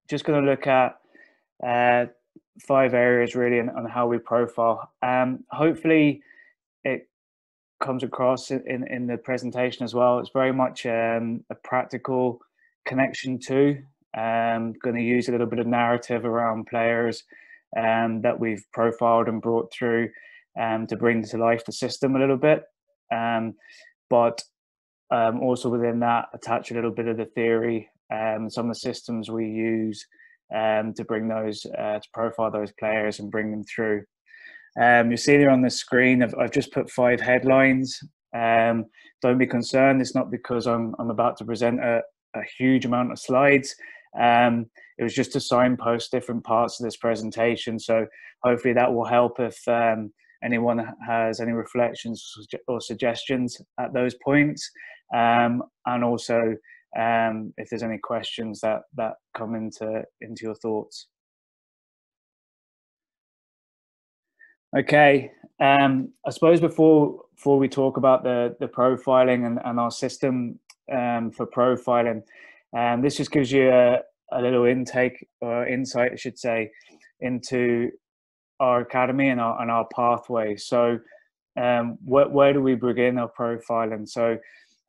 just going to look at uh, 5 areas really on how we profile. Hopefully it comes across in the presentation as well. It's very much a practical connection too. Going to use a little bit of narrative around players that we've profiled and brought through to bring to life the system a little bit. But also within that, attach a little bit of the theory, some of the systems we use to bring those, to profile those players and bring them through. You see there on the screen, I've just put 5 headlines. Don't be concerned. It's not because I'm about to present a huge amount of slides. It was just to signpost different parts of this presentation. So hopefully that will help if anyone has any reflections or suggestions at those points. And also if there's any questions that come into your thoughts. Okay, I suppose before we talk about the profiling and our system for profiling, this just gives you a little intake or insight, I should say, into our academy and our pathway. So where do we begin our profiling? So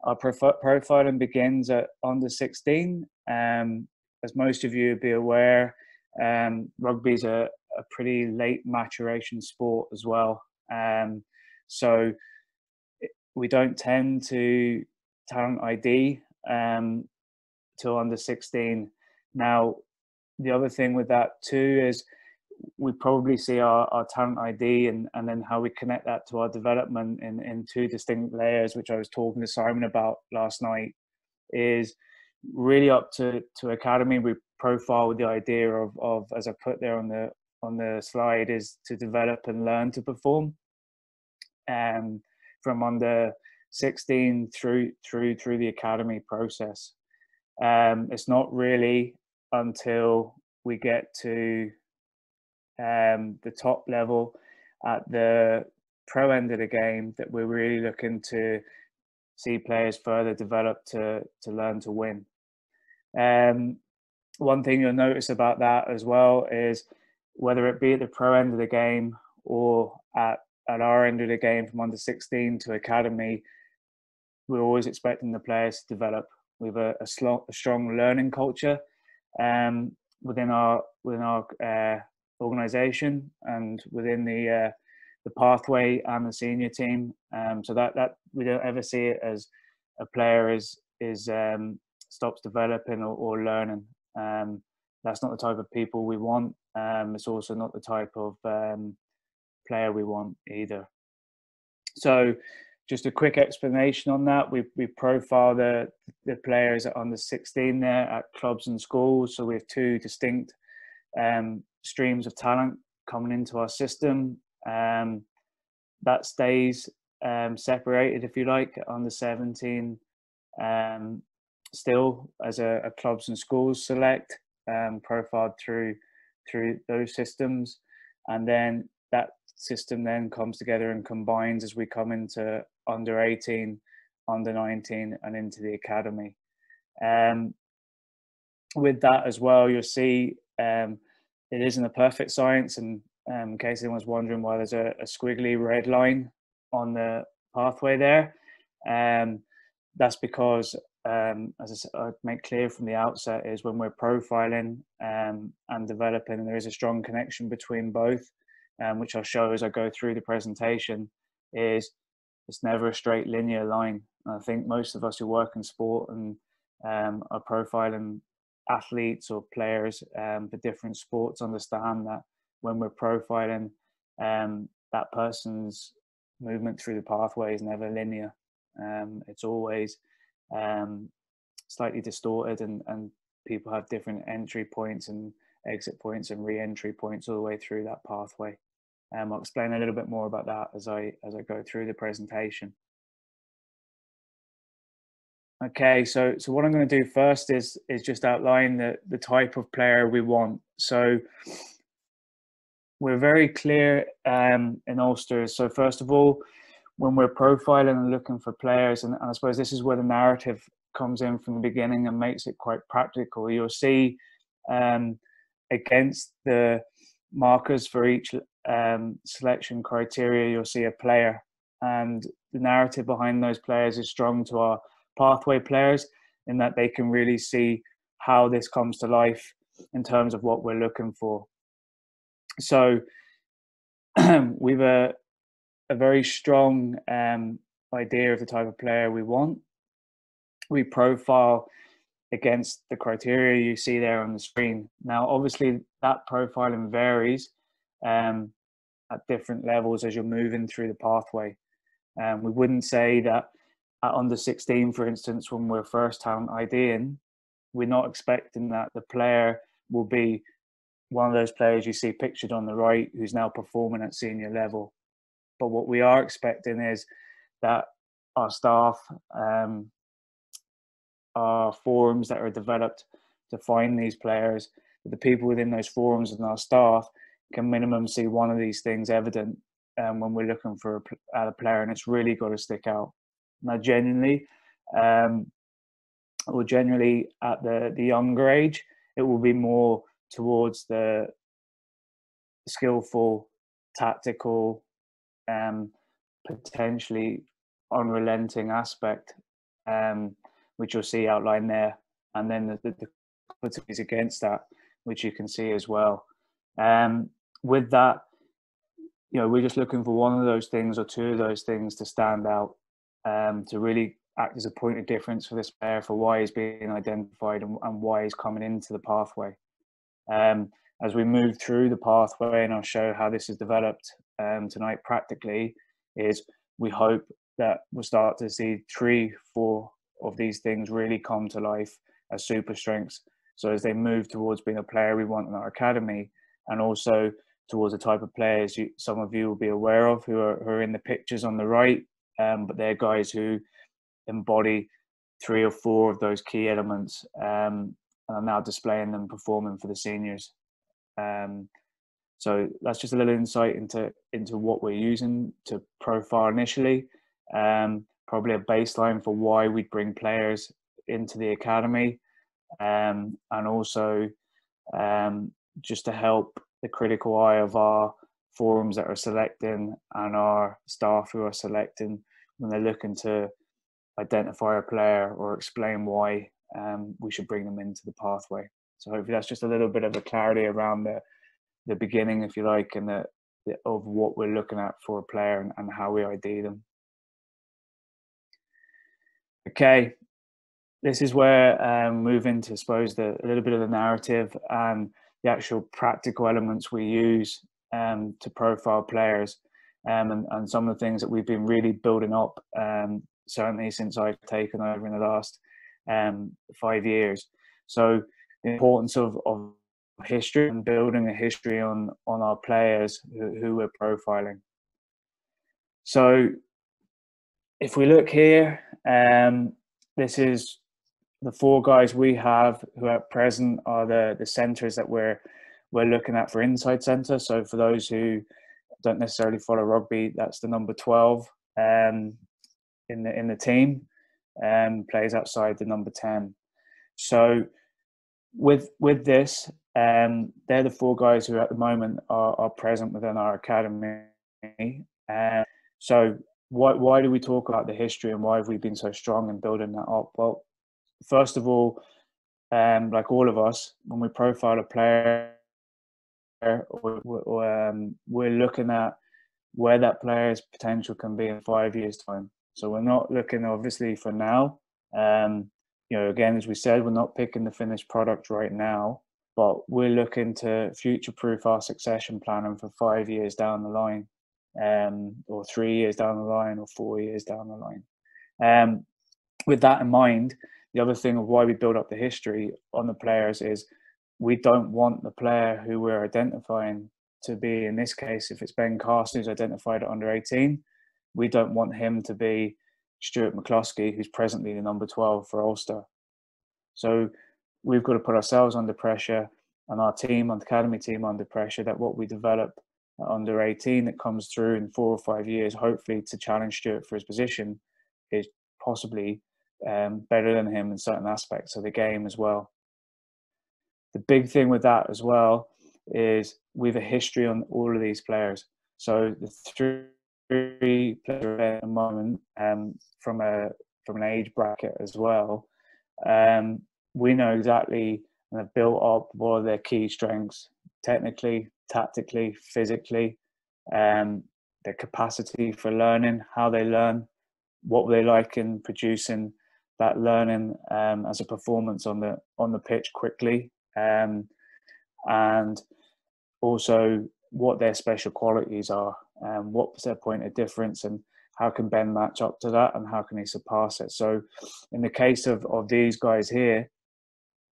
our profiling begins at under 16. As most of you will be aware, rugby is a pretty late maturation sport as well. So we don't tend to talent ID till under 16. Now, the other thing with that too is we probably see our talent ID and then how we connect that to our development in 2 distinct layers, which I was talking to Simon about last night, is really up to academy. We profile with the idea of, as I put there on the slide, is to develop and learn to perform, from under 16 through the academy process. It's not really until we get to the top level at the pro end of the game that we're really looking to see players further develop to learn to win. One thing you'll notice about that as well is whether it be at the pro end of the game or at our end of the game from under 16 to academy, we're always expecting the players to develop. We have a strong learning culture within our organisation and within the pathway and the senior team. So that we don't ever see it as a player is stops developing or learning. That's not the type of people we want. It's also not the type of player we want either. So just a quick explanation on that. We profile the players at under 16 there at clubs and schools. So we have 2 distinct streams of talent coming into our system. That stays separated, if you like, at under 17 still as a clubs and schools select, profiled through those systems. And then that system then comes together and combines as we come into under 18, under 19 and into the academy. With that as well, you'll see it isn't a perfect science, and in case anyone's wondering why there's a squiggly red line on the pathway there, that's because as I make clear from the outset, is when we're profiling and developing, and there is a strong connection between both, which I'll show as I go through the presentation, is it's never a straight linear line. And I think most of us who work in sport and are profiling athletes or players for different sports understand that when we're profiling, that person's movement through the pathway is never linear. It's always slightly distorted, and people have different entry points and exit points and re-entry points all the way through that pathway. I'll explain a little bit more about that as I go through the presentation. Okay, so what I'm going to do first is just outline the type of player we want. So we're very clear in Ulster. So first of all, when we're profiling and looking for players, and I suppose this is where the narrative comes in from the beginning and makes it quite practical, you'll see against the markers for each selection criteria, you'll see a player, and the narrative behind those players is strong to our pathway players, in that they can really see how this comes to life in terms of what we're looking for. So we've a very strong idea of the type of player we want. We profile against the criteria you see there on the screen. Now, obviously, that profiling varies at different levels as you're moving through the pathway. We wouldn't say that at under 16, for instance, when we're first time IDing, we're not expecting that the player will be one of those players you see pictured on the right who's now performing at senior level. But what we are expecting is that our staff, our forums that are developed to find these players, that the people within those forums and our staff can minimum see one of these things evident when we're looking for a player, and it's really got to stick out. Now, generally at the younger age, it will be more towards the skillful, tactical, potentially unrelenting aspect, which you'll see outlined there, and then the qualities against that, which you can see as well. With that, we're just looking for one of those things or two of those things to stand out, to really act as a point of difference for this player, for why he's being identified and why he's coming into the pathway. As we move through the pathway, and I'll show how this is developed tonight practically, is we hope that we'll start to see 3-4 of these things really come to life as super strengths. So as they move towards being a player we want in our academy, and also towards the type of players some of you will be aware of who are in the pictures on the right, but they're guys who embody 3 or 4 of those key elements, and are now displaying them performing for the seniors. So that's just a little insight into what we're using to profile initially. Probably a baseline for why we'd bring players into the academy, and also just to help the critical eye of our forums that are selecting and our staff who are selecting when they're looking to identify a player or explain why we should bring them into the pathway. So hopefully that's just a little bit of a clarity around the beginning, if you like, and of what we're looking at for a player and how we ID them. Okay, this is where move into, I suppose, a little bit of the narrative and the actual practical elements we use to profile players, and some of the things that we've been really building up, certainly since I've taken over in the last 5 years. So the importance of history and building a history on our players who we're profiling. So if we look here, this is the 4 guys we have who at present are the centres that we're looking at for inside centre. So for those who don't necessarily follow rugby, that's the number 12 in the team, plays outside the number 10. So with this, they're the 4 guys who at the moment are present within our academy. So why do we talk about the history, and why have we been so strong in building that up? Well, first of all, like all of us, when we profile a player, we're looking at where that player's potential can be in 5 years' time. So we're not looking, obviously, for now. Again, as we said, we're not picking the finished product right now, but we're looking to future-proof our succession planning for 5 years down the line, or 3 years down the line, or 4 years down the line. With that in mind, the other thing of why we build up the history on the players is we don't want the player who we're identifying to be, in this case, if it's Ben Carson who's identified at under 18, we don't want him to be Stuart McCluskey, who's presently the number 12 for Ulster. So we've got to put ourselves under pressure, and our team, our academy team, under pressure, that what we develop at under 18 that comes through in 4 or 5 years, hopefully to challenge Stuart for his position, is possibly better than him in certain aspects of the game as well. The big thing with that as well is we have a history on all of these players. So the three players at the moment, from an age bracket as well, we know exactly and have built up what are their key strengths, technically, tactically, physically, their capacity for learning, how they learn, what they like in producing that learning as a performance on the pitch quickly, and also what their special qualities are, what's their point of difference, and how can Ben match up to that, and how can he surpass it. So in the case of these guys here,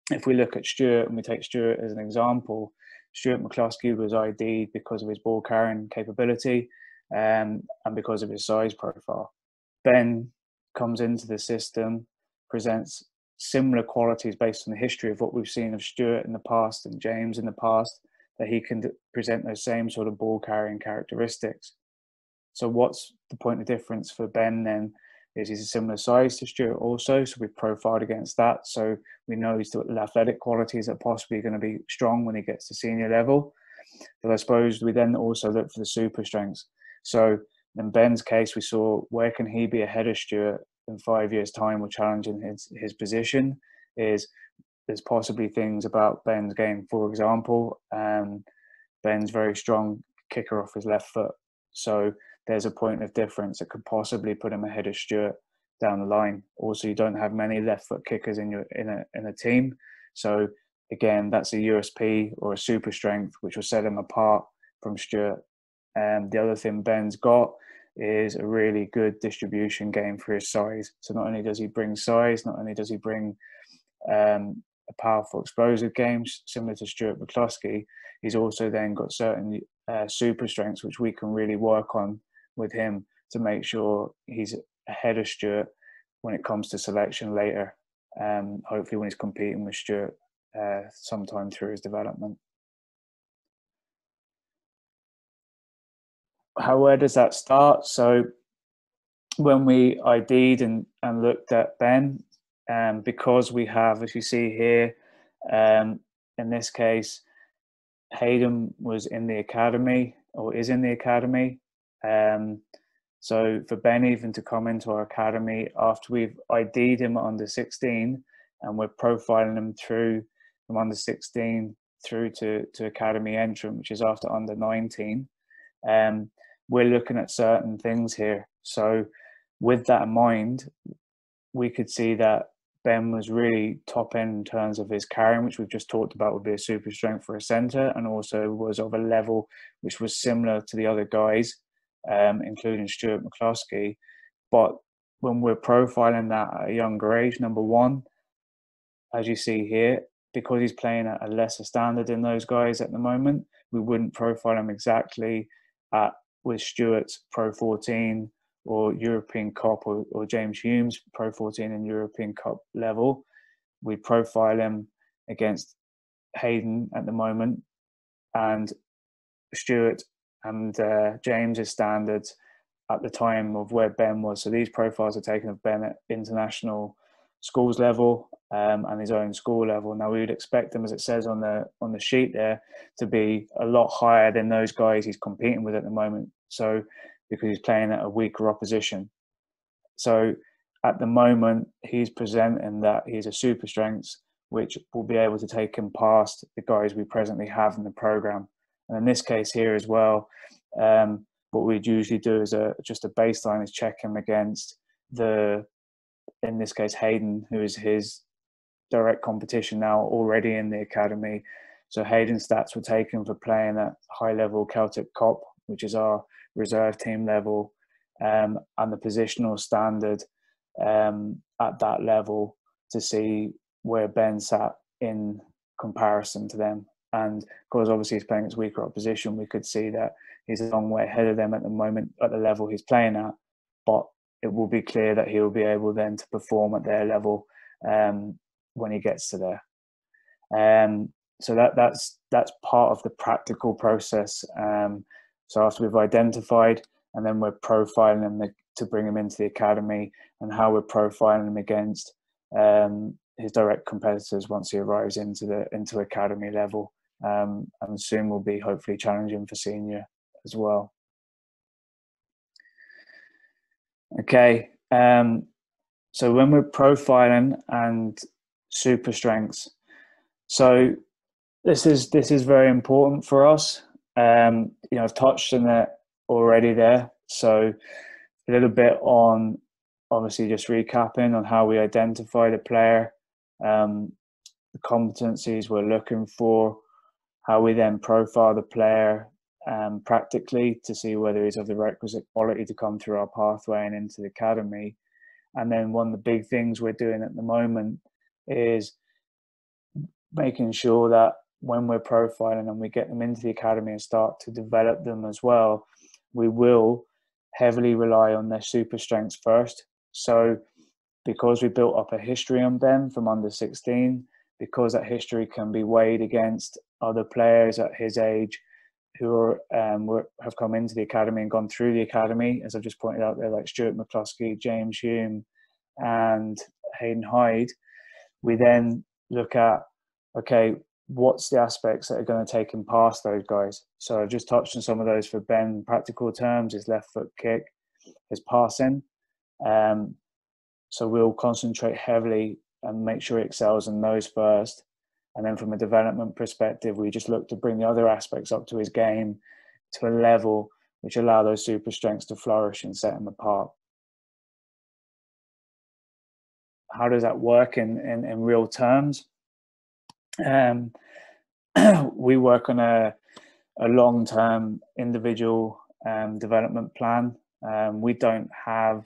if we look at Stuart and we take Stuart as an example, Stuart McCluskey was ID'd because of his ball carrying capability and because of his size profile. Ben comes into the system, presents similar qualities based on the history of what we've seen of Stuart in the past and James in the past, that he can present those same sort of ball carrying characteristics. So what's the point of difference for Ben then? Is he's a similar size to Stuart also, so we've profiled against that. So we know he's got athletic qualities that are possibly going to be strong when he gets to senior level. But I suppose we then also look for the super strengths. So in Ben's case, we saw where can he be ahead of Stuart in 5 years' time or challenging his position. Is there's possibly things about Ben's game. For example, Ben's very strong kicker off his left foot. So there's a point of difference that could possibly put him ahead of Stuart down the line. Also, you don't have many left foot kickers in a team. So again, that's a USP or a super strength, which will set him apart from Stuart. And the other thing Ben's got is a really good distribution game for his size. So not only does he bring size, not only does he bring a powerful explosive game similar to Stuart McCluskey, he's also then got certain super strengths which we can really work on with him to make sure he's ahead of Stuart when it comes to selection later, hopefully when he's competing with Stuart sometime through his development. Where does that start? So when we ID'd and looked at Ben, because we have, as you see here, in this case, Hayden was in the academy or is in the academy. So for Ben even to come into our academy after we've ID'd him at under 16 and we're profiling him through from under 16 through to academy entrant, which is after under 19, we're looking at certain things here. So with that in mind, we could see that Ben was really top end in terms of his carrying, which we've just talked about would be a super strength for a centre, and also was of a level which was similar to the other guys, including Stuart McCluskey. But when we're profiling that at a younger age, number one, as you see here, because he's playing at a lesser standard than those guys at the moment, we wouldn't profile him exactly with Stuart's Pro 14 or European Cup or James Hume's Pro 14 and European Cup level. We profile him against Hayden at the moment, and Stuart and James's standards at the time of where Ben was. So these profiles are taken of Ben at international schools level and his own school level. Now we would expect them, as it says on the sheet there, to be a lot higher than those guys he's competing with at the moment. So because he's playing at a weaker opposition. So at the moment, he's presenting that he's a super strength, which will be able to take him past the guys we presently have in the program. And in this case here as well, what we'd usually do is just a baseline is check him against in this case, Hayden, who is his direct competition now already in the academy. So Hayden's stats were taken for playing at high-level Celtic Cup, which is our reserve team level, and the positional standard at that level to see where Ben sat in comparison to them. And because obviously he's playing against weaker opposition, we could see that he's a long way ahead of them at the moment at the level he's playing at. But it will be clear that he'll be able then to perform at their level when he gets to there. So that's part of the practical process. So after we've identified, and then we're profiling them to bring them into the academy, and how we're profiling them against his direct competitors once he arrives into academy level, and soon will be hopefully challenging for senior as well. Okay, so when we're profiling and super strengths, so this is very important for us. I've touched on it already there. So a little bit on, obviously, just recapping on how we identify the player, the competencies we're looking for, how we then profile the player practically to see whether he's of the requisite quality to come through our pathway and into the academy. And then one of the big things we're doing at the moment is making sure that when we're profiling and we get them into the academy and start to develop them as well, we will heavily rely on their super strengths first. So because we built up a history on Ben from under 16, because that history can be weighed against other players at his age who have come into the academy and gone through the academy, as I've just pointed out there, like Stuart McCluskey, James Hume, and Hayden Hyde, we then look at, okay, what's the aspects that are going to take him past those guys? So I've just touched on some of those for Ben in practical terms, his left foot kick, his passing. So we'll concentrate heavily and make sure he excels in those first. And then from a development perspective, we just look to bring the other aspects up to his game to a level which allow those super strengths to flourish and set him apart. How does that work in real terms? We work on a long-term individual development plan. We don't have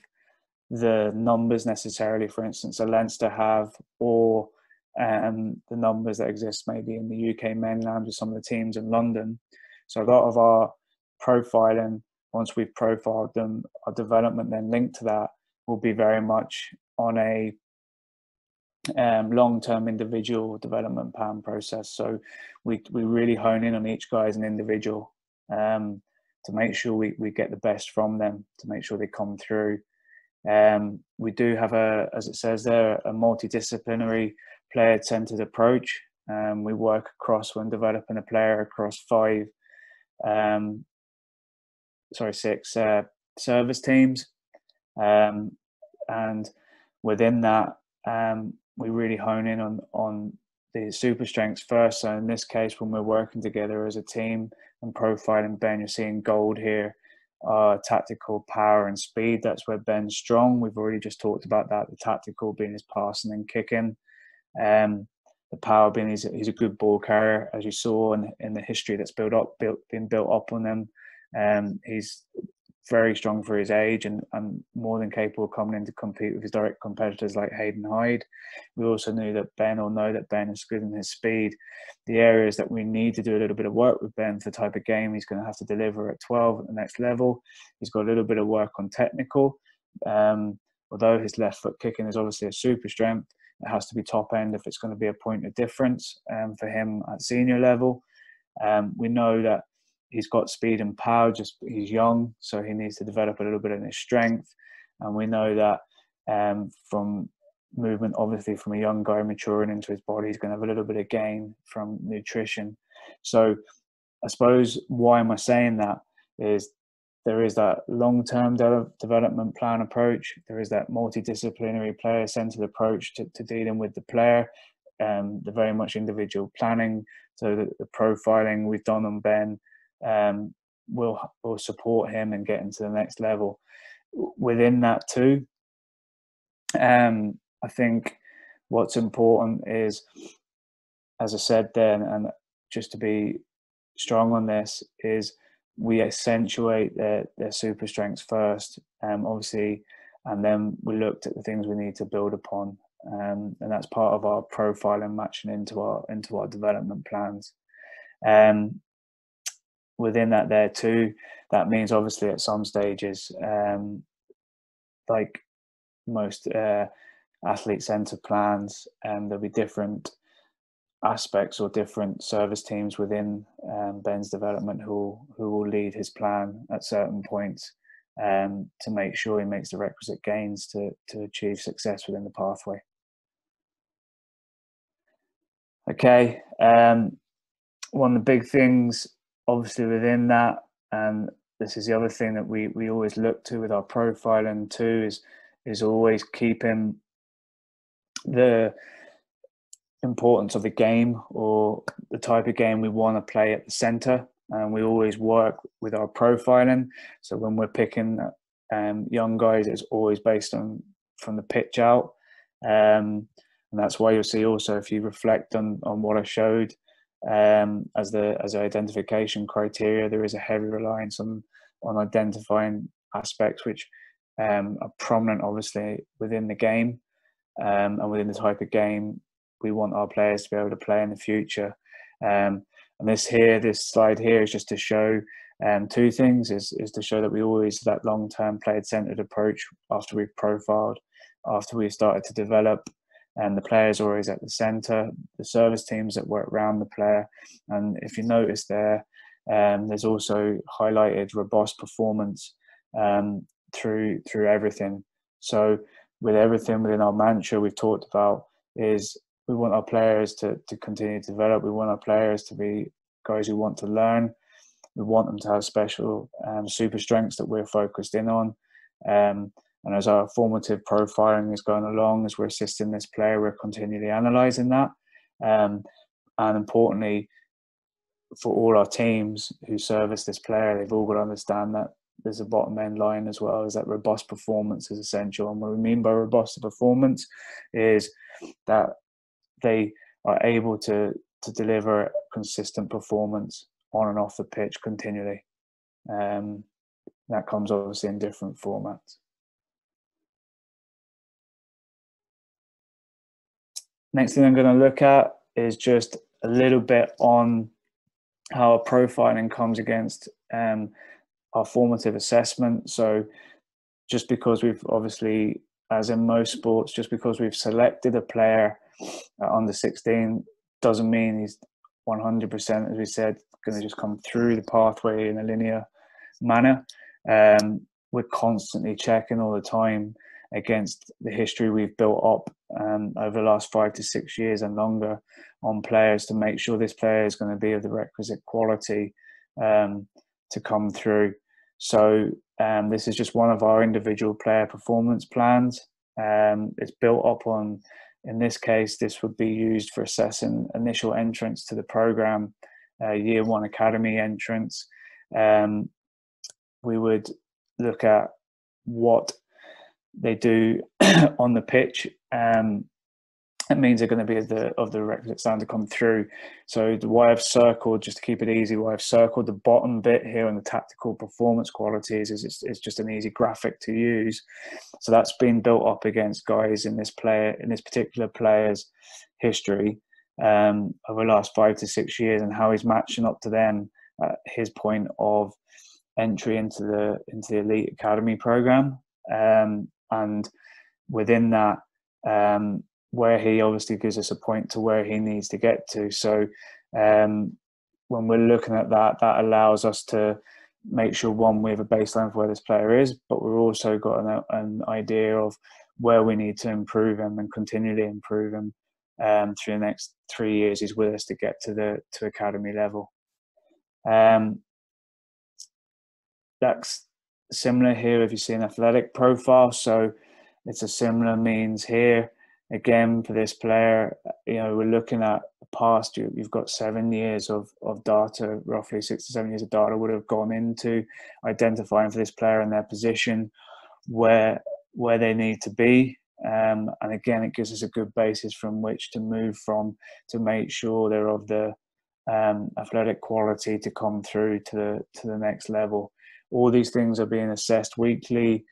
the numbers necessarily, for instance, a Leinster have, or the numbers that exist maybe in the UK mainland with some of the teams in London. So a lot of our profiling, once we've profiled them, our development then linked to that will be very much on a long-term individual development plan process. So we really hone in on each guy as an individual to make sure we get the best from them, to make sure they come through. We do have as it says there, a multidisciplinary player-centered approach. We work across, when developing a player, across six service teams. And within that, we really hone in on the super strengths first. So in this case, when we're working together as a team and profiling Ben, you're seeing gold here, tactical power and speed. That's where Ben's strong. We've already just talked about that, the tactical being his passing and kicking. The power being he's a good ball carrier, as you saw in the history that's been built up on him. He's very strong for his age and more than capable of coming in to compete with his direct competitors like Hayden Hyde. We also know that Ben is good in his speed. The areas that we need to do a little bit of work with Ben for the type of game he's going to have to deliver at 12 at the next level. He's got a little bit of work on technical. Although his left foot kicking is obviously a super strength, it has to be top end if it's going to be a point of difference for him at senior level. We know that he's got speed and power, he's young, so he needs to develop a little bit in his strength. And we know that from movement, obviously from a young guy maturing into his body, he's going to have a little bit of gain from nutrition. So I suppose why am I saying that is there is that long-term development plan approach. There is that multidisciplinary player-centered approach to dealing with the player, the very much individual planning. So the profiling we've done on Ben will support him and get him to the next level. Within that too, I think what's important is, as I said then, and just to be strong on this, is we accentuate their super strengths first, obviously, and then we looked at the things we need to build upon, and that's part of our profile and matching into our development plans. Within that there too, that means obviously at some stages, like most athlete-centered plans, there'll be different aspects or different service teams within Ben's development who will lead his plan at certain points to make sure he makes the requisite gains to achieve success within the pathway. Okay. One of the big things, obviously, within that, and this is the other thing that we always look to with our profiling too, is always keeping the importance of the game or the type of game we want to play at the center. And we always work with our profiling. So when we're picking young guys, it's always based on from the pitch out. And that's why you'll see also, if you reflect on what I showed as the identification criteria, there is a heavy reliance on identifying aspects which are prominent, obviously, within the game and within the type of game we want our players to be able to play in the future. And this slide here is just to show two things: is to show that we always that long-term player-centered approach after we've profiled, after we've started to develop, and the player's always at the center, the service teams that work around the player. And if you notice there, there's also highlighted robust performance through everything. So with everything within our mantra we've talked about is we want our players to continue to develop. We want our players to be guys who want to learn. We want them to have special super strengths that we're focused in on. And as our formative profiling is going along, as we're assisting this player, we're continually analysing that. And importantly, for all our teams who service this player, they've all got to understand that there's a bottom end line as well, is that robust performance is essential. And what we mean by robust performance is that they are able to deliver consistent performance on and off the pitch continually. That comes obviously in different formats. Next thing I'm going to look at is just a little bit on how our profiling comes against our formative assessment. So just because we've obviously, as in most sports, just because we've selected a player under 16 doesn't mean he's 100%, as we said, going to just come through the pathway in a linear manner. We're constantly checking all the time against the history we've built up over the last 5 to 6 years and longer on players to make sure this player is going to be of the requisite quality to come through. So this is just one of our individual player performance plans. It's built up on, in this case, this would be used for assessing initial entrance to the program, year one academy entrance. We would look at what they do on the pitch. It means they're going to be of the requisite standard to come through. So the why I've circled, just to keep it easy, why I've circled the bottom bit here on the tactical performance qualities is it's just an easy graphic to use. So that's been built up against guys in this particular player's history over the last 5 to 6 years, and how he's matching up to them at his point of entry into the elite academy program, and within that, where he obviously gives us a point to where he needs to get to. So when we're looking at that, that allows us to make sure, one, we have a baseline for where this player is, but we've also got an idea of where we need to improve him and continually improve him through the next 3 years he's with us to get to academy level. That's similar here if you see an athletic profile. So it's a similar means here. Again, for this player, we're looking at the past. You've got 7 years of data, roughly 6 to 7 years of data would have gone into identifying for this player in their position where they need to be. And again, it gives us a good basis from which to move from to make sure they're of the athletic quality to come through to the next level. All these things are being assessed weekly,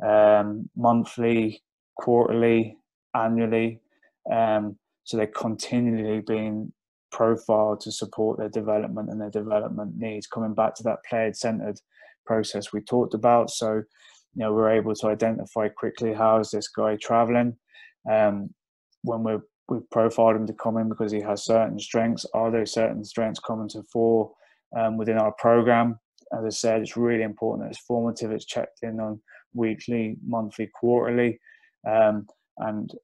monthly, quarterly, annually, so they're continually being profiled to support their development and their development needs, coming back to that player-centered process we talked about. So we're able to identify quickly, how is this guy traveling, when we've profiled him to come in because he has certain strengths. Are there certain strengths coming to fore within our program? As I said, it's really important that it's formative, it's checked in on weekly, monthly, quarterly, and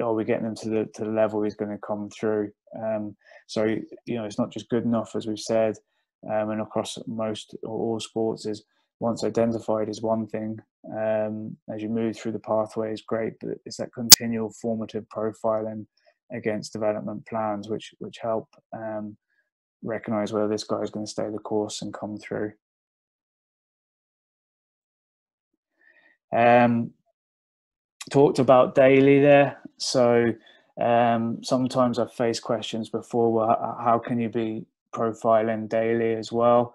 are we getting him to the level he's going to come through? So it's not just good enough, as we've said, and across most or all sports is once identified is one thing. As you move through the pathway is great, but it's that continual formative profiling against development plans which help recognize whether this guy is going to stay the course and come through. Talked about daily there. So sometimes I've faced questions before, well, how can you be profiling daily as well?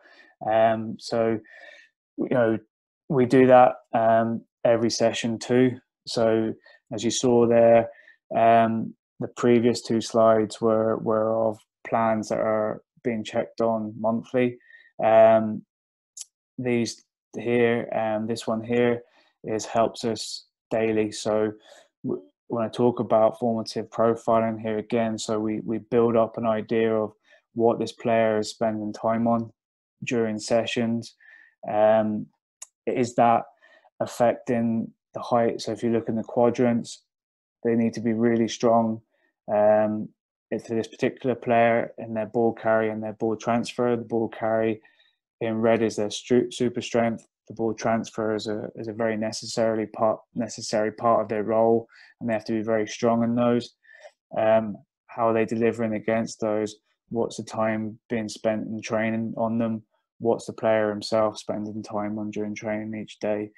So we do that every session too. So as you saw there, the previous two slides were of plans that are being checked on monthly. These here, this one here helps us daily. So when I talk about formative profiling here again, so we build up an idea of what this player is spending time on during sessions. Is that affecting the height? So if you look in the quadrants, they need to be really strong. If for this particular player in their ball carry and their ball transfer, the ball carry in red is their super strength. The ball transfer is a very necessary part of their role, and they have to be very strong in those. How are they delivering against those? What's the time being spent in training on them? What's the player himself spending time on during training each day?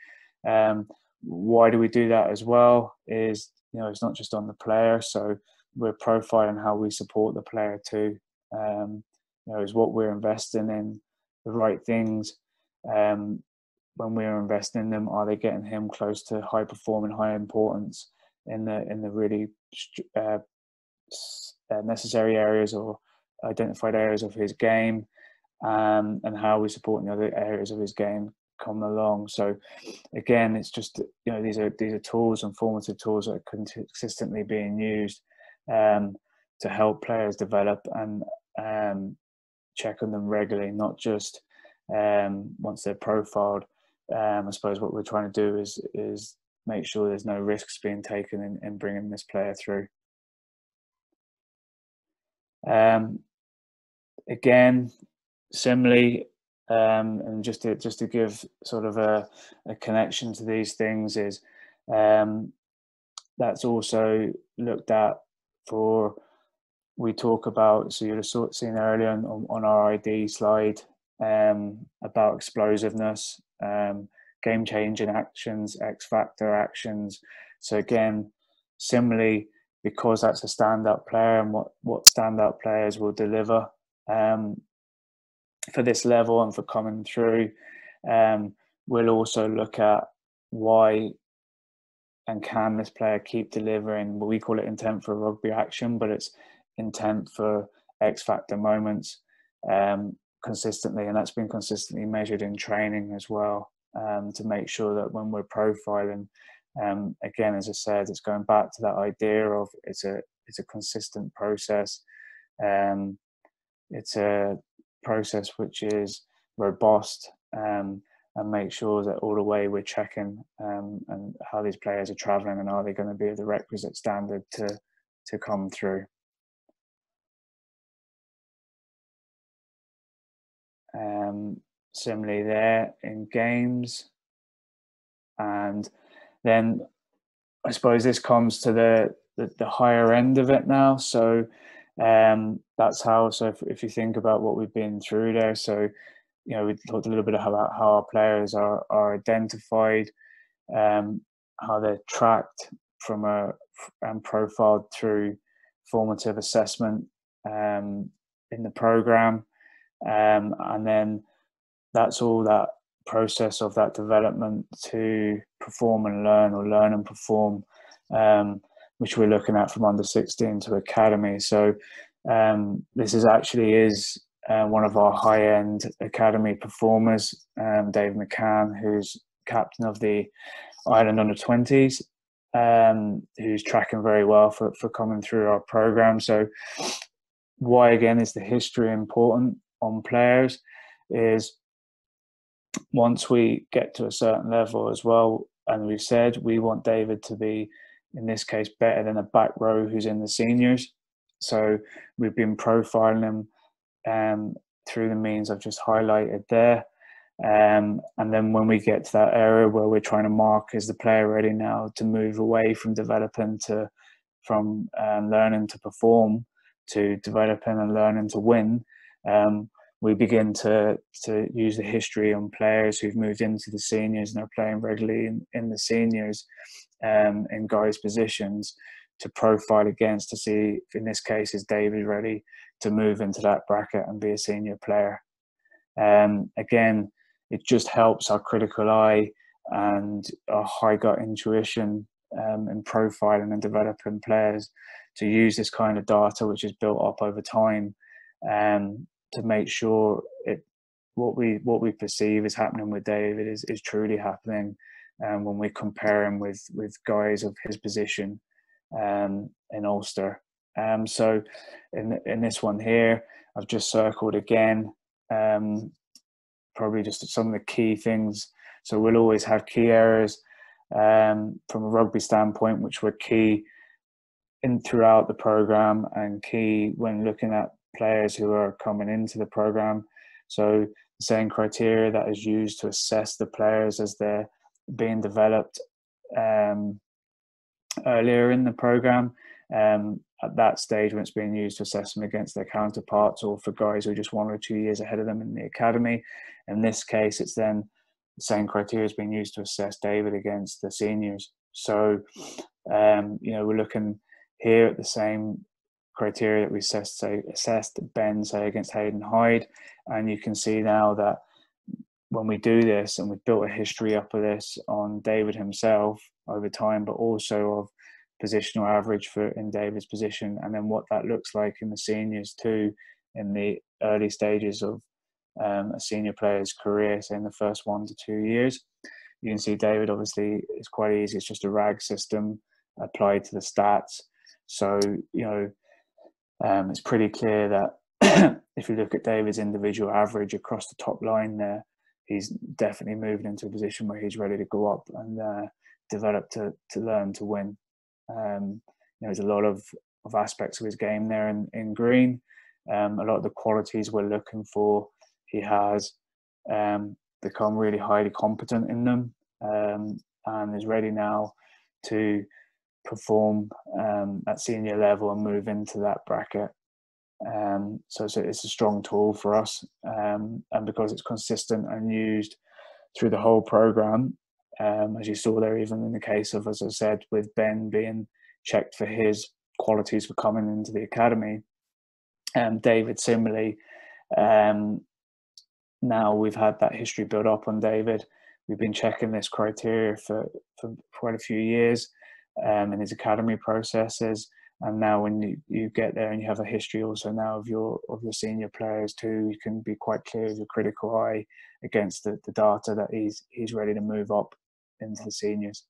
Why do we do that as well? Is it's not just on the player, so we're profiling how we support the player too. Is what we're investing in the right things? When we're investing in them, are they getting him close to high performing, high importance in the really necessary areas or identified areas of his game, and how are we supporting the other areas of his game come along? So again, it's just these are tools and formative tools that are consistently being used to help players develop and check on them regularly, not just once they're profiled. I suppose what we're trying to do is make sure there's no risks being taken in bringing this player through. Again, similarly, and just to give sort of a connection to these things is that's also looked at for. We talk about, so you'll have seen earlier on our ID slide about explosiveness, game-changing actions, X-factor actions. So again, similarly, because that's a standout player and what standout players will deliver for this level and for coming through, we'll also look at why and can this player keep delivering. Well, we call it intent for rugby action, but it's intent for X-factor moments consistently, and that's been consistently measured in training as well, to make sure that when we're profiling, again, as I said, it's going back to that idea of it's a consistent process. It's a process which is robust, and make sure that all the way we're checking and how these players are travelling and are they going to be at the requisite standard to come through. Similarly there in games, and then I suppose this comes to the higher end of it now. So that's how. So if you think about what we've been through there, so we talked a little bit about how our players are identified, how they're tracked and profiled through formative assessment in the program, and then that's all that process of that development to perform and learn, or learn and perform, which we're looking at from under 16 to academy. So this is one of our high-end academy performers, Dave McCann, who's captain of the Ireland under-20s, who's tracking very well for coming through our program. So why, again, is the history important on players is once we get to a certain level as well, and we've said we want David to be in this case, better than a back row who's in the seniors. So we've been profiling them through the means I've just highlighted there. And then when we get to that area where we're trying to mark, is the player ready now to move away from developing from learning to perform to developing and learning to win, we begin to use the history on players who've moved into the seniors and are playing regularly in the seniors in guys' positions to profile against, to see if in this case is David ready to move into that bracket and be a senior player. Again, it just helps our critical eye and our high gut intuition in profiling and developing players to use this kind of data, which is built up over time, to make sure what we perceive is happening with David is truly happening when we compare him with guys of his position in Ulster. So in this one here, I've just circled again, probably just some of the key things. So we'll always have key areas from a rugby standpoint, which were key throughout the program and key when looking at players who are coming into the program. So the same criteria that is used to assess the players as they're being developed earlier in the program, at that stage when it's being used to assess them against their counterparts, or for guys who are just 1 or 2 years ahead of them in the academy. In this case, it's then the same criteria is being used to assess David against the seniors. So, we're looking here at the same criteria that we assessed Ben, say, against Hayden Hyde. And you can see now that when we do this, and we've built a history up of this on David himself over time, but also of positional average in David's position, and then what that looks like in the seniors too, in the early stages of a senior player's career, say in the first 1 to 2 years. You can see David, obviously, it's quite easy. It's just a RAG system applied to the stats. So, it's pretty clear that if you look at David's individual average across the top line there, he's definitely moving into a position where he's ready to go up and develop to learn to win. There's a lot of aspects of his game there in green. A lot of the qualities we're looking for, he has become really highly competent in them, and is ready now to perform at senior level and move into that bracket. So it's a strong tool for us, and because it's consistent and used through the whole program, as you saw there, even in the case of, as I said, with Ben being checked for his qualities for coming into the academy, David similarly. Now we've had that history built up on David. We've been checking this criteria for quite a few years in his academy processes. And now when you get there and you have a history also now of your senior players too, you can be quite clear with your critical eye against the data that he's ready to move up into the seniors.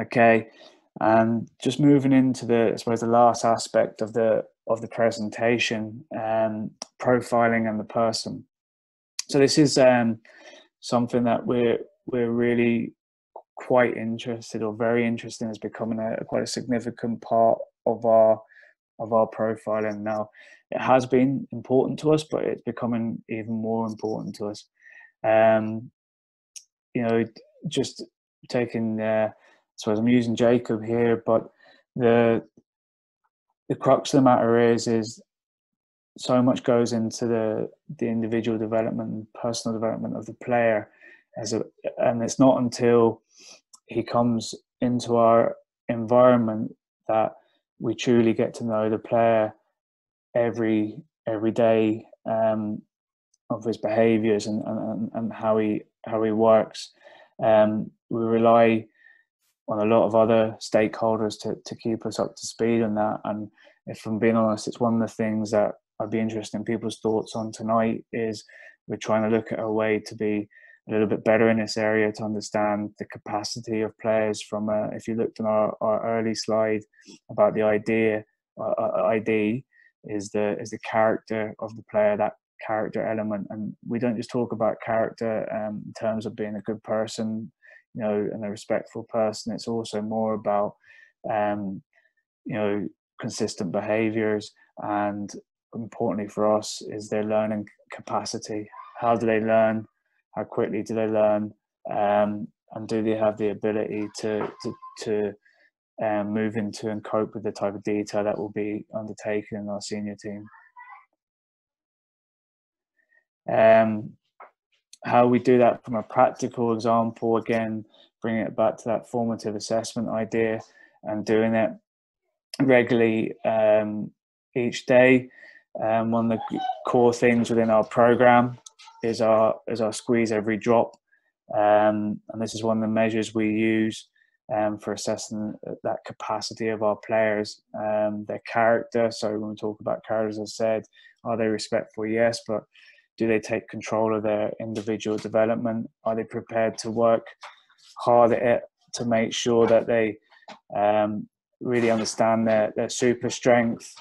Okay, and just moving into the last aspect of the presentation, profiling and the person. So this is something that we're really quite interested, or very interested in, as becoming quite a significant part of our profiling now. It has been important to us, but it's becoming even more important to us. Just taking, I suppose I'm using Jacob here, but the crux of the matter is so much goes into the individual development and personal development of the player, and it's not until he comes into our environment that we truly get to know the player every day of his behaviours and how he works. We rely on a lot of other stakeholders to keep us up to speed on that. And if I'm being honest, it's one of the things that I'd be interested in people's thoughts on tonight. Is we're trying to look at a way to be a little bit better in this area, to understand the capacity of players from if you looked at our early slide about the ID is the character of the player, that character element. And we don't just talk about character in terms of being a good person. and a respectful person. It's also more about consistent behaviors, and importantly for us is their learning capacity. How do they learn? How quickly do they learn? And do they have the ability to move into and cope with the type of detail that will be undertaken in our senior team? How we do that from a practical example, again, bringing it back to that formative assessment idea and doing it regularly each day. One of the core things within our program is our squeeze every drop, and this is one of the measures we use for assessing that capacity of our players, their character. So when we talk about character, as I said, are they respectful? Yes, but do they take control of their individual development? Are they prepared to work hard at it to make sure that they really understand their super strength,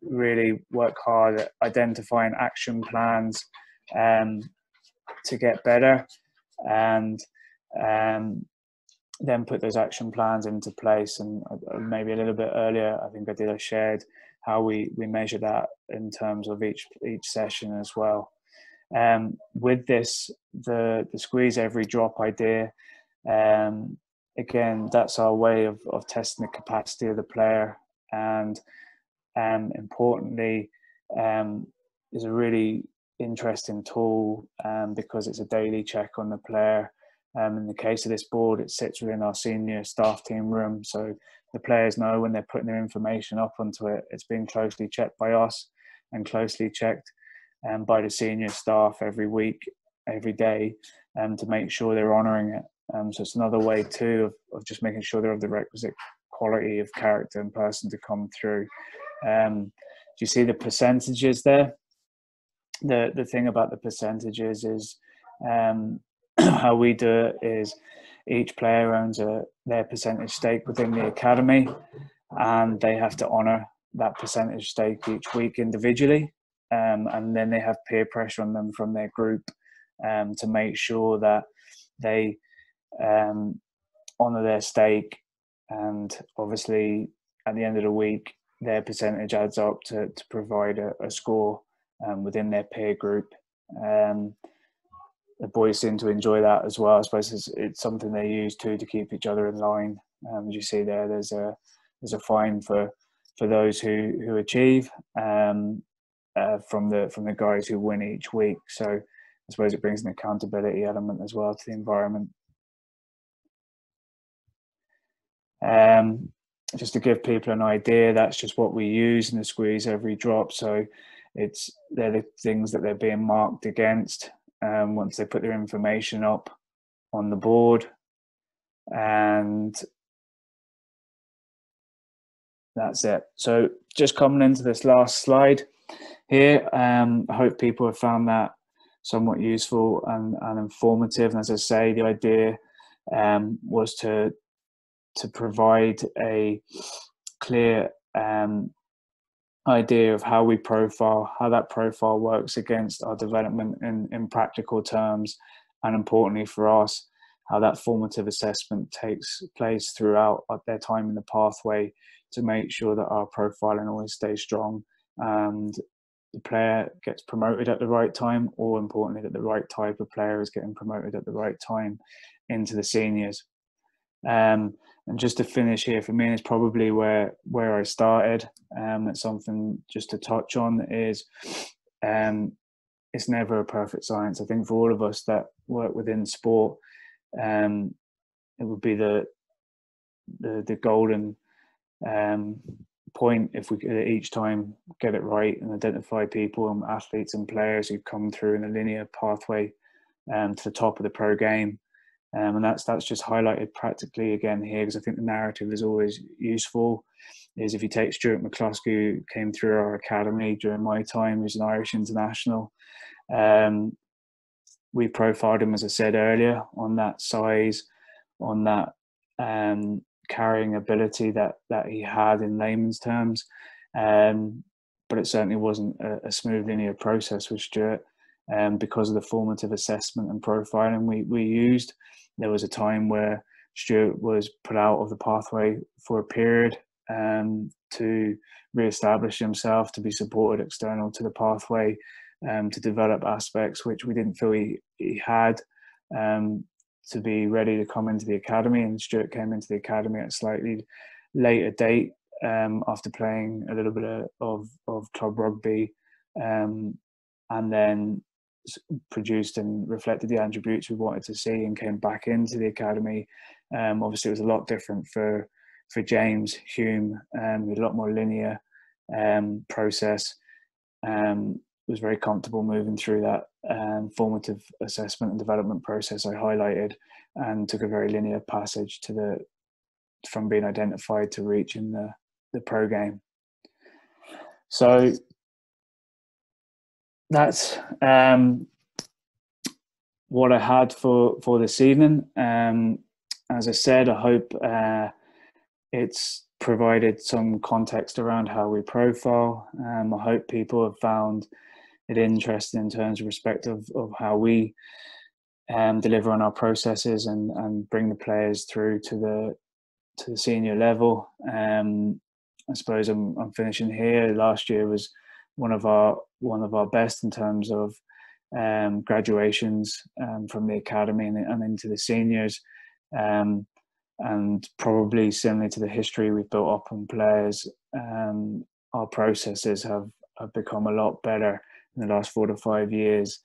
really work hard at identifying action plans to get better, and then put those action plans into place? And maybe a little bit earlier, I think I shared how we measure that in terms of each session as well. With this, the squeeze every drop idea, again, that's our way of testing the capacity of the player, and importantly, is a really interesting tool because it's a daily check on the player. In the case of this board, it sits within our senior staff team room, so the players know when they're putting their information up onto it, it's being closely checked by us and closely checked by the senior staff every week, every day, to make sure they're honouring it. So it's another way too of just making sure they're of the requisite quality of character and person to come through. Do you see the percentages there? The thing about the percentages is how we do it is each player owns their percentage stake within the academy, and they have to honour that percentage stake each week individually, and then they have peer pressure on them from their group to make sure that they honour their stake, and obviously at the end of the week their percentage adds up to provide a score within their peer group. The boys seem to enjoy that as well. I suppose it's something they use too to keep each other in line. As you see there, there's a fine for those who achieve from the guys who win each week. So I suppose it brings an accountability element as well to the environment. Just to give people an idea, that's just what we use in the squeeze every drop. So they're the things that they're being marked against once they put their information up on the board, and that's it. So just coming into this last slide here, I hope people have found that somewhat useful and informative. And as I say, the idea was to provide a clear idea of how we profile, how that profile works against our development in practical terms, and importantly for us, how that formative assessment takes place throughout their time in the pathway to make sure that our profiling always stays strong and the player gets promoted at the right time, or importantly that the right type of player is getting promoted at the right time into the seniors. And just to finish here, for me, it's probably where I started. It's something just to touch on is it's never a perfect science. I think for all of us that work within sport, it would be the golden point if we could each time get it right and identify people and athletes and players who come through in a linear pathway to the top of the pro game. And that's just highlighted practically again here, because I think the narrative is always useful. Is if you take Stuart McCluskey, who came through our academy during my time, who's an Irish international, we profiled him, as I said earlier, on that size, on that carrying ability that he had in layman's terms, but it certainly wasn't a smooth linear process with Stuart because of the formative assessment and profiling we used. there was a time where Stuart was put out of the pathway for a period to re-establish himself, to be supported external to the pathway, to develop aspects which we didn't feel he had, to be ready to come into the academy. And Stuart came into the academy at a slightly later date, after playing a little bit of club rugby, and then produced and reflected the attributes we wanted to see, and came back into the academy. Obviously, it was a lot different for James Hume, with a lot more linear process. Was very comfortable moving through that formative assessment and development process I highlighted, and took a very linear passage from being identified to reaching the pro game. So that's what I had for this evening. As I said, I hope it's provided some context around how we profile. I hope people have found it interesting in terms of perspective of how we deliver on our processes and bring the players through to the senior level. I suppose I'm finishing here. Last year was one of our best in terms of graduations from the academy and into the seniors, and probably similar to the history we've built up on players, our processes have become a lot better in the last 4 to 5 years.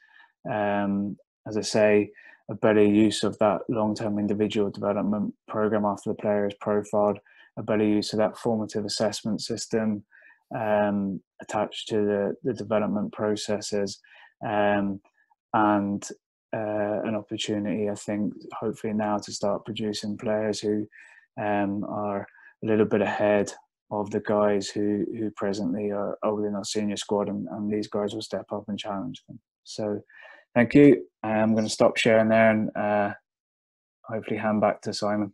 As I say, a better use of that long-term individual development program after the player is profiled, a better use of that formative assessment system attached to the development processes, and an opportunity, I think, hopefully now to start producing players who are a little bit ahead of the guys who presently are within our senior squad, and these guys will step up and challenge them. So thank you. I'm going to stop sharing there and hopefully hand back to Simon.